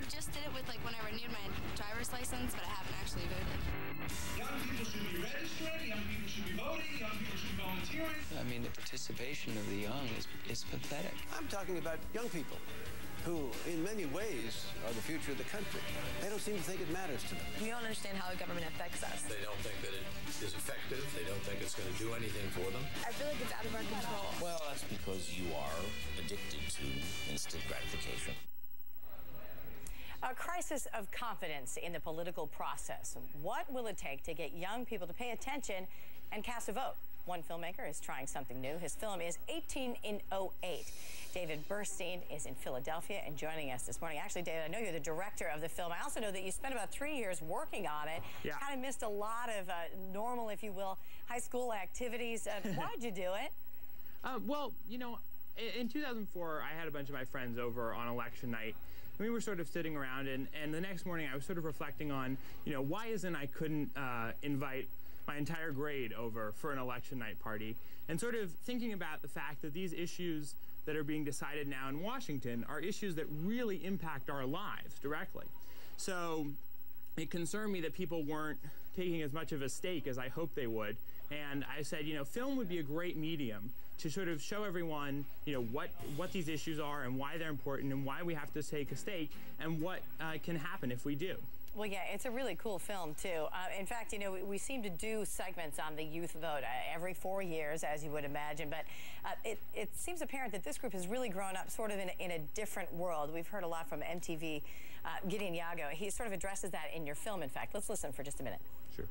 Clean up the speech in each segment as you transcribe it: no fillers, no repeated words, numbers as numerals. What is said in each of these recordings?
just did it with, like, when I renewed my driver's license, but I haven't actually voted. Young people should be registering, young people should be voting, young people should be volunteering. I mean, the participation of the young is pathetic. I'm talking about young people who, in many ways, are the future of the country. They don't seem to think it matters to them. We don't understand how the government affects us. They don't think that it is effective. They don't think it's going to do anything for them. I feel like it's out of our control. Well, that's because you are addicted to instant gratification. A crisis of confidence in the political process. What will it take to get young people to pay attention and cast a vote? One filmmaker is trying something new. His film is 1808. David Burstein is in Philadelphia and joining us this morning. Actually, David, I know you're the director of the film. I also know that you spent about 3 years working on it. Yeah. Kind of missed a lot of normal, if you will, high school activities. Why'd you do it? Well, you know, in 2004, I had a bunch of my friends over on election night. We were sort of sitting around, and the next morning I was sort of reflecting on, you know, why isn't I couldn't invite my entire grade over for an election night party, and sort of thinking about the fact that these issues that are being decided now in Washington are issues that really impact our lives directly. So it concerned me that people weren't taking as much of a stake as I hoped they would, and I said, you know, film would be a great medium to sort of show everyone, you know, what these issues are and why they're important and why we have to take a stake and what can happen if we do. Well, yeah, it's a really cool film, too. In fact, you know, we seem to do segments on the youth vote every 4 years, as you would imagine. But it seems apparent that this group has really grown up sort of in a different world. We've heard a lot from MTV. Gideon Yago, he sort of addresses that in your film, in fact. Let's listen for just a minute. Sure.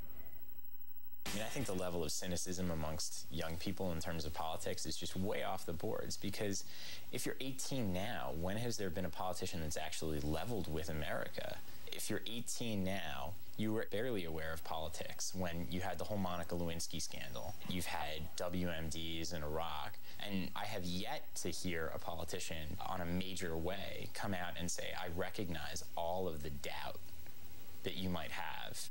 I mean, I think the level of cynicism amongst young people in terms of politics is just way off the boards, because if you're 18 now, when has there been a politician that's actually leveled with America? If you're 18 now, you were barely aware of politics when you had the whole Monica Lewinsky scandal. You've had WMDs in Iraq, and I have yet to hear a politician on a major way come out and say, I recognize all of the doubt that you might have.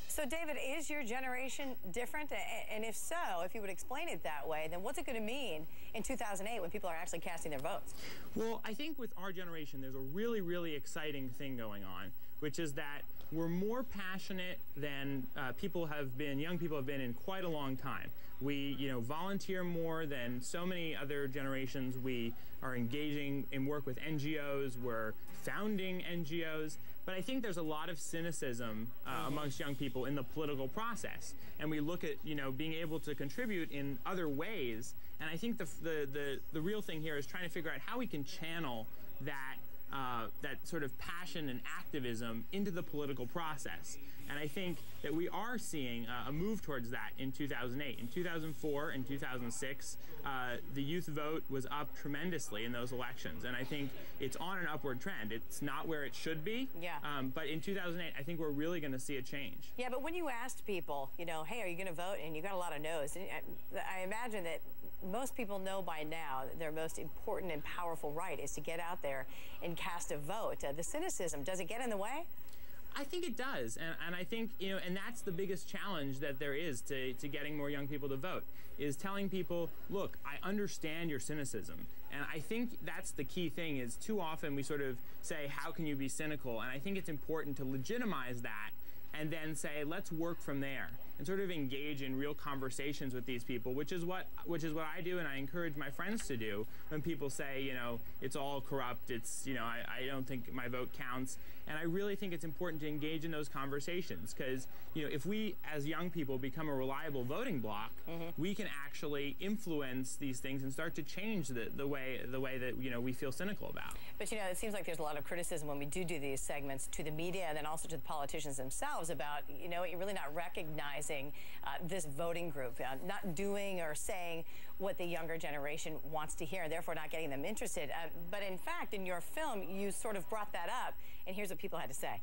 So, David, is your generation different? And if so, if you would explain it that way, then what's it going to mean in 2008 when people are actually casting their votes? Well, I think with our generation, there's a really, really exciting thing going on, which is that we're more passionate than young people have been in quite a long time. We, you know, volunteer more than so many other generations. We are engaging in work with NGOs. We're founding NGOs. But I think there's a lot of cynicism amongst young people in the political process. And we look at, you know, being able to contribute in other ways. And I think the real thing here is trying to figure out how we can channel that sort of passion and activism into the political process. And I think that we are seeing a move towards that in 2008. In 2004 and 2006, the youth vote was up tremendously in those elections. And I think it's on an upward trend. It's not where it should be. Yeah. But in 2008, I think we're really going to see a change. Yeah, but when you asked people, you know, hey, are you going to vote? And you got a lot of no's. I imagine that most people know by now that their most important and powerful right is to get out there and cast a vote. The cynicism, does it get in the way? I think it does, and I think, you know, and that's the biggest challenge that there is to getting more young people to vote, is telling people, look, I understand your cynicism. And I think that's the key thing, is too often we sort of say, how can you be cynical? And I think it's important to legitimize that and then say, let's work from there and sort of engage in real conversations with these people, which is what I do, and I encourage my friends to do when people say, you know, it's all corrupt, it's, you know, I don't think my vote counts. And I really think it's important to engage in those conversations, because, you know, if we as young people become a reliable voting bloc, we can actually influence these things and start to change the way that, you know, we feel cynical about. But, you know, it seems like there's a lot of criticism when we do these segments to the media and then also to the politicians themselves about, you know, you're really not recognizing this voting group, not doing or saying what the younger generation wants to hear, and therefore not getting them interested. But in fact, in your film, you sort of brought that up, and here's what people had to say.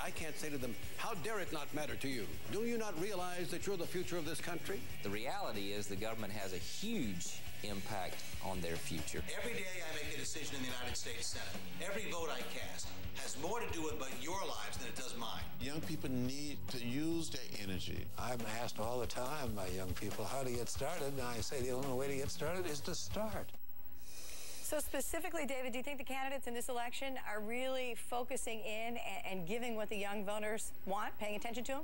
I can't say to them, how dare it not matter to you? Do you not realize that you're the future of this country? The reality is the government has a huge impact on their future. Every day I make a decision in the United States Senate. Every vote I cast has more to do with your lives than it does mine. Young people need to use their energy. I'm asked all the time by young people how to get started, and I say the only way to get started is to start. So specifically, David, do you think the candidates in this election are really focusing in and giving what the young voters want, paying attention to them?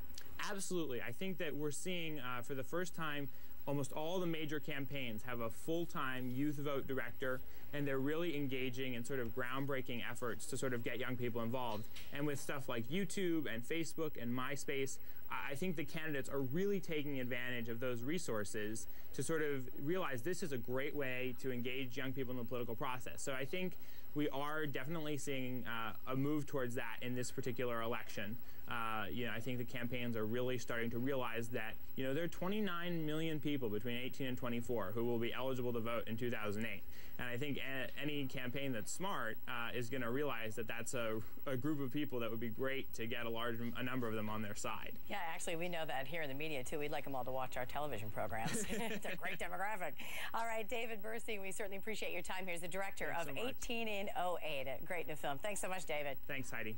Absolutely. I think that we're seeing for the first time almost all the major campaigns have a full-time youth vote director, and they're really engaging in sort of groundbreaking efforts to sort of get young people involved. And with stuff like YouTube and Facebook and MySpace, I think the candidates are really taking advantage of those resources to sort of realize this is a great way to engage young people in the political process. So I think we are definitely seeing a move towards that in this particular election. I think the campaigns are really starting to realize that, there are 29 million people between 18 and 24 who will be eligible to vote in 2008. And I think any campaign that's smart is going to realize that that's a group of people that would be great to get a number of them on their side. Yeah, actually, we know that here in the media, too. We'd like them all to watch our television programs. It's a great demographic. All right, David Burstein, we certainly appreciate your time here as the director of 18 in 08, a great new film. Thanks so much, David. Thanks, Heidi.